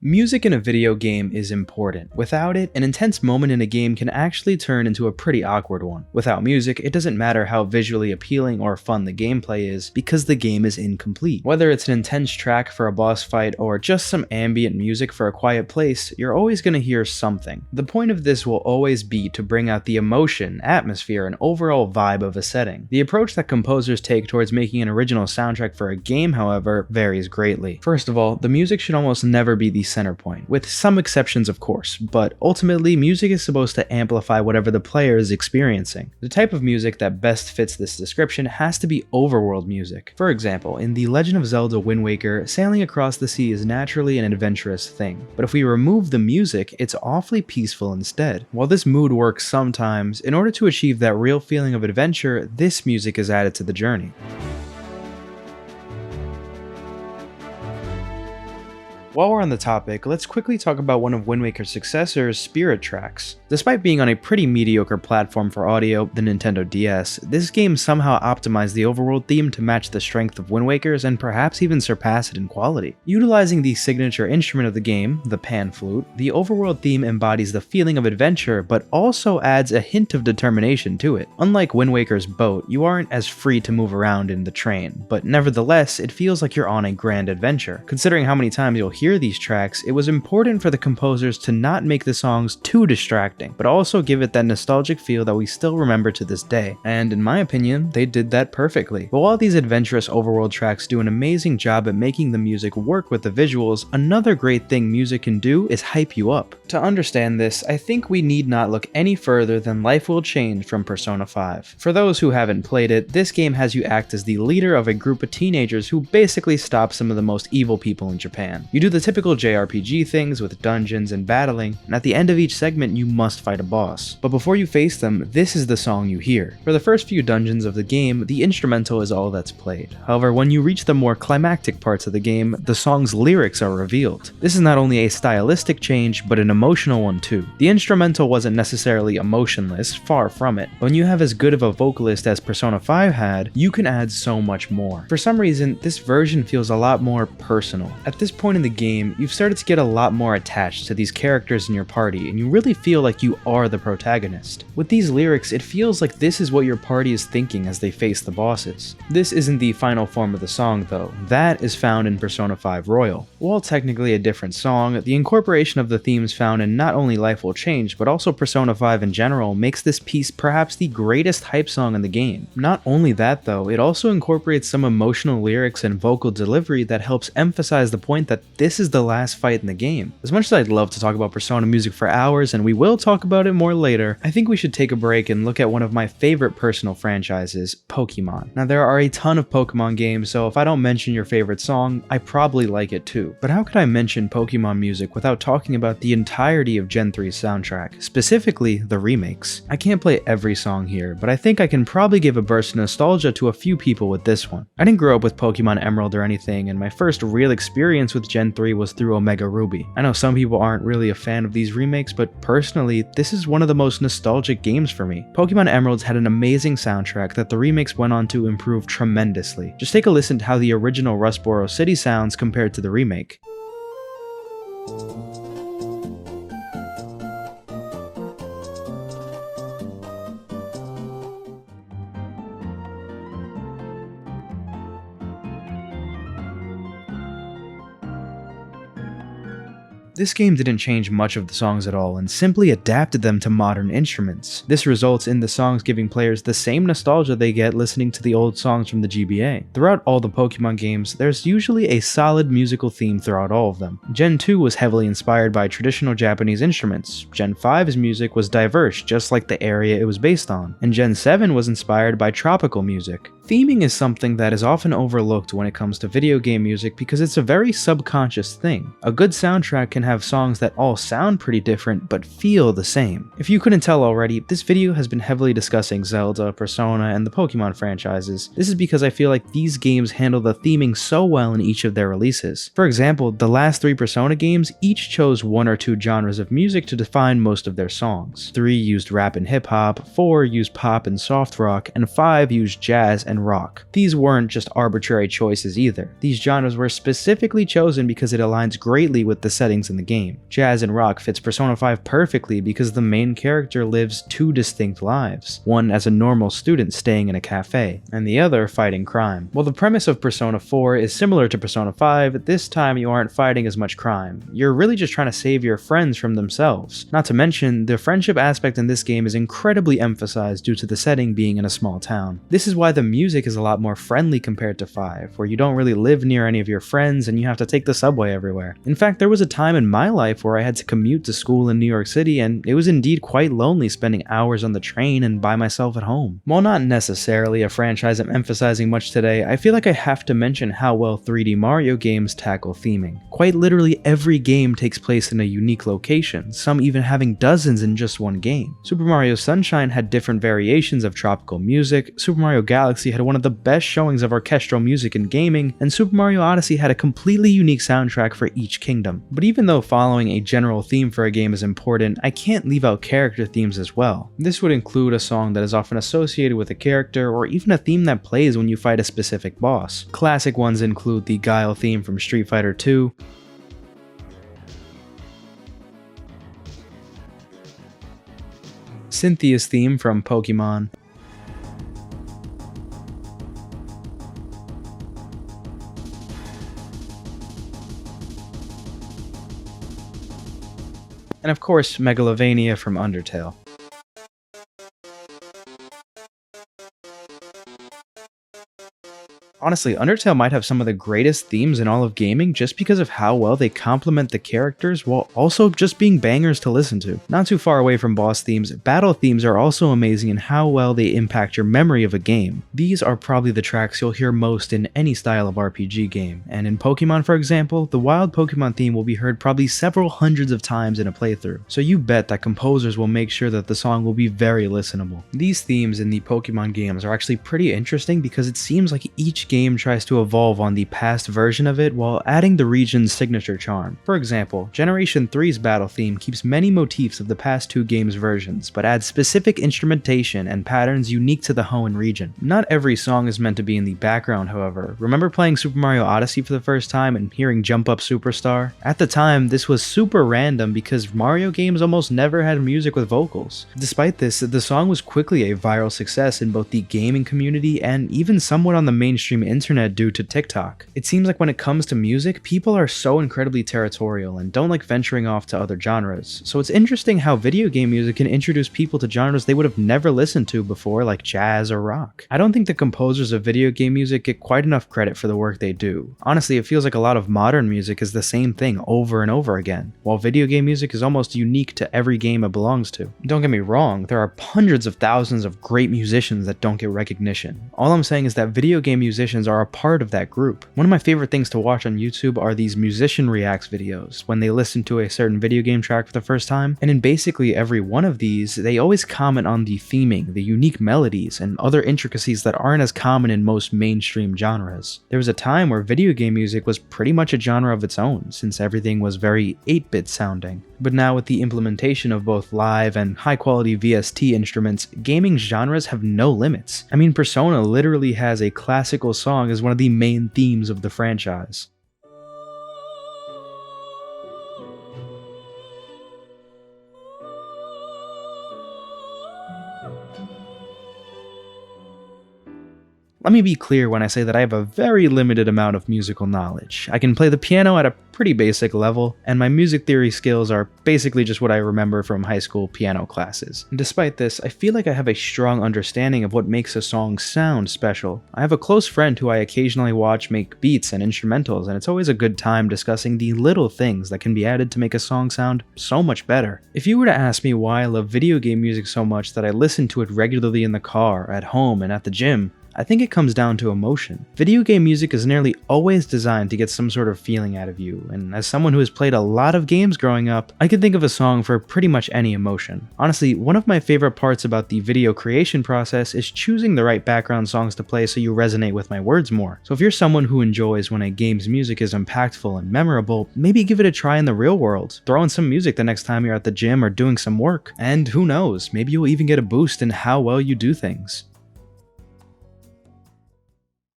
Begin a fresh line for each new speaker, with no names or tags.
Music in a video game is important. Without it, an intense moment in a game can actually turn into a pretty awkward one. Without music, it doesn't matter how visually appealing or fun the gameplay is, because the game is incomplete. Whether it's an intense track for a boss fight or just some ambient music for a quiet place, you're always going to hear something. The point of this will always be to bring out the emotion, atmosphere, and overall vibe of a setting. The approach that composers take towards making an original soundtrack for a game, however, varies greatly. First of all, the music should almost never be the center point, with some exceptions of course, but ultimately music is supposed to amplify whatever the player is experiencing. The type of music that best fits this description has to be overworld music. For example, in The Legend of Zelda Wind Waker, sailing across the sea is naturally an adventurous thing, but if we remove the music, it's awfully peaceful instead. While this mood works sometimes, in order to achieve that real feeling of adventure, this music is added to the journey. While we're on the topic, let's quickly talk about one of Wind Waker's successors, Spirit Tracks. Despite being on a pretty mediocre platform for audio, the Nintendo DS, this game somehow optimized the overworld theme to match the strength of Wind Waker's and perhaps even surpass it in quality. Utilizing the signature instrument of the game, the pan flute, the overworld theme embodies the feeling of adventure but also adds a hint of determination to it. Unlike Wind Waker's boat, you aren't as free to move around in the train, but nevertheless, it feels like you're on a grand adventure. Considering how many times you'll hear these tracks, it was important for the composers to not make the songs too distracting, but also give it that nostalgic feel that we still remember to this day. And in my opinion, they did that perfectly. But while these adventurous overworld tracks do an amazing job at making the music work with the visuals, another great thing music can do is hype you up. To understand this, I think we need not look any further than Life Will Change from Persona 5. For those who haven't played it, this game has you act as the leader of a group of teenagers who basically stop some of the most evil people in Japan. You do the typical JRPG things with dungeons and battling, and at the end of each segment you must fight a boss. But before you face them, this is the song you hear. For the first few dungeons of the game, the instrumental is all that's played. However, when you reach the more climactic parts of the game, the song's lyrics are revealed. This is not only a stylistic change, but an emotional one too. The instrumental wasn't necessarily emotionless, far from it. When you have as good of a vocalist as Persona 5 had, you can add so much more. For some reason, this version feels a lot more personal. At this point in the game, you've started to get a lot more attached to these characters in your party, and you really feel like you are the protagonist. With these lyrics, it feels like this is what your party is thinking as they face the bosses. This isn't the final form of the song though, that is found in Persona 5 Royal. While technically a different song, the incorporation of the themes found in not only Life Will Change, but also Persona 5 in general makes this piece perhaps the greatest hype song in the game. Not only that though, it also incorporates some emotional lyrics and vocal delivery that helps emphasize the point that this is the last fight in the game. As much as I'd love to talk about Persona music for hours, and we will talk about it more later, I think we should take a break and look at one of my favorite personal franchises, Pokemon. Now there are a ton of Pokemon games, so if I don't mention your favorite song, I probably like it too. But how could I mention Pokemon music without talking about the entirety of Gen 3's soundtrack, specifically the remakes? I can't play every song here, but I think I can probably give a burst of nostalgia to a few people with this one. I didn't grow up with Pokemon Emerald or anything, and my first real experience with Gen 3 was through Omega Ruby. I know some people aren't really a fan of these remakes, but personally, this is one of the most nostalgic games for me. Pokemon Emeralds had an amazing soundtrack that the remakes went on to improve tremendously. Just take a listen to how the original Rustboro City sounds compared to the remake. This game didn't change much of the songs at all and simply adapted them to modern instruments. This results in the songs giving players the same nostalgia they get listening to the old songs from the GBA. Throughout all the Pokemon games, there's usually a solid musical theme throughout all of them. Gen 2 was heavily inspired by traditional Japanese instruments, Gen 5's music was diverse just like the area it was based on, and Gen 7 was inspired by tropical music. Theming is something that is often overlooked when it comes to video game music because it's a very subconscious thing. A good soundtrack can have songs that all sound pretty different but feel the same. If you couldn't tell already, this video has been heavily discussing Zelda, Persona, and the Pokemon franchises. This is because I feel like these games handle the theming so well in each of their releases. For example, the last 3 Persona games each chose 1 or 2 genres of music to define most of their songs. 3 used rap and hip hop, 4 used pop and soft rock, and 5 used jazz and and rock. These weren't just arbitrary choices either. These genres were specifically chosen because it aligns greatly with the settings in the game. Jazz and rock fits Persona 5 perfectly because the main character lives two distinct lives, one as a normal student staying in a cafe, and the other fighting crime. While the premise of Persona 4 is similar to Persona 5, this time you aren't fighting as much crime. You're really just trying to save your friends from themselves. Not to mention, the friendship aspect in this game is incredibly emphasized due to the setting being in a small town. This is why the music is a lot more friendly compared to 5, where you don't really live near any of your friends and you have to take the subway everywhere. In fact, there was a time in my life where I had to commute to school in New York City, and it was indeed quite lonely spending hours on the train and by myself at home. While not necessarily a franchise I'm emphasizing much today, I feel like I have to mention how well 3D Mario games tackle theming. Quite literally every game takes place in a unique location, some even having dozens in just one game. Super Mario Sunshine had different variations of tropical music, Super Mario Galaxy had one of the best showings of orchestral music in gaming, and Super Mario Odyssey had a completely unique soundtrack for each kingdom. But even though following a general theme for a game is important, I can't leave out character themes as well. This would include a song that is often associated with a character, or even a theme that plays when you fight a specific boss. Classic ones include the Guile theme from Street Fighter 2, Cynthia's theme from Pokemon, and of course Megalovania from Undertale. Honestly, Undertale might have some of the greatest themes in all of gaming just because of how well they complement the characters while also just being bangers to listen to. Not too far away from boss themes, battle themes are also amazing in how well they impact your memory of a game. These are probably the tracks you'll hear most in any style of RPG game, and in Pokemon for example, the wild Pokemon theme will be heard probably several hundreds of times in a playthrough, so you bet that composers will make sure that the song will be very listenable. These themes in the Pokemon games are actually pretty interesting because it seems like each game tries to evolve on the past version of it while adding the region's signature charm. For example, Generation 3's battle theme keeps many motifs of the past two games' versions, but adds specific instrumentation and patterns unique to the Hoenn region. Not every song is meant to be in the background, however. Remember playing Super Mario Odyssey for the first time and hearing Jump Up Superstar? At the time, this was super random because Mario games almost never had music with vocals. Despite this, the song was quickly a viral success in both the gaming community and even somewhat on the mainstream internet due to TikTok. It seems like when it comes to music, people are so incredibly territorial and don't like venturing off to other genres, so it's interesting how video game music can introduce people to genres they would have never listened to before, like jazz or rock. I don't think the composers of video game music get quite enough credit for the work they do. Honestly, it feels like a lot of modern music is the same thing over and over again, while video game music is almost unique to every game it belongs to. Don't get me wrong, there are hundreds of thousands of great musicians that don't get recognition. All I'm saying is that video game musicians are a part of that group. One of my favorite things to watch on YouTube are these musician reacts videos when they listen to a certain video game track for the first time, and in basically every one of these, they always comment on the theming, the unique melodies, and other intricacies that aren't as common in most mainstream genres. There was a time where video game music was pretty much a genre of its own, since everything was very 8-bit sounding. But now with the implementation of both live and high-quality VST instruments, gaming genres have no limits. I mean, Persona literally has a classical song as one of the main themes of the franchise. Let me be clear when I say that I have a very limited amount of musical knowledge. I can play the piano at a pretty basic level, and my music theory skills are basically just what I remember from high school piano classes. And despite this, I feel like I have a strong understanding of what makes a song sound special. I have a close friend who I occasionally watch make beats and instrumentals, and it's always a good time discussing the little things that can be added to make a song sound so much better. If you were to ask me why I love video game music so much that I listen to it regularly in the car, at home, and at the gym, I think it comes down to emotion. Video game music is nearly always designed to get some sort of feeling out of you, and as someone who has played a lot of games growing up, I can think of a song for pretty much any emotion. Honestly, one of my favorite parts about the video creation process is choosing the right background songs to play so you resonate with my words more. So if you're someone who enjoys when a game's music is impactful and memorable, maybe give it a try in the real world. Throw in some music the next time you're at the gym or doing some work. And who knows, maybe you'll even get a boost in how well you do things.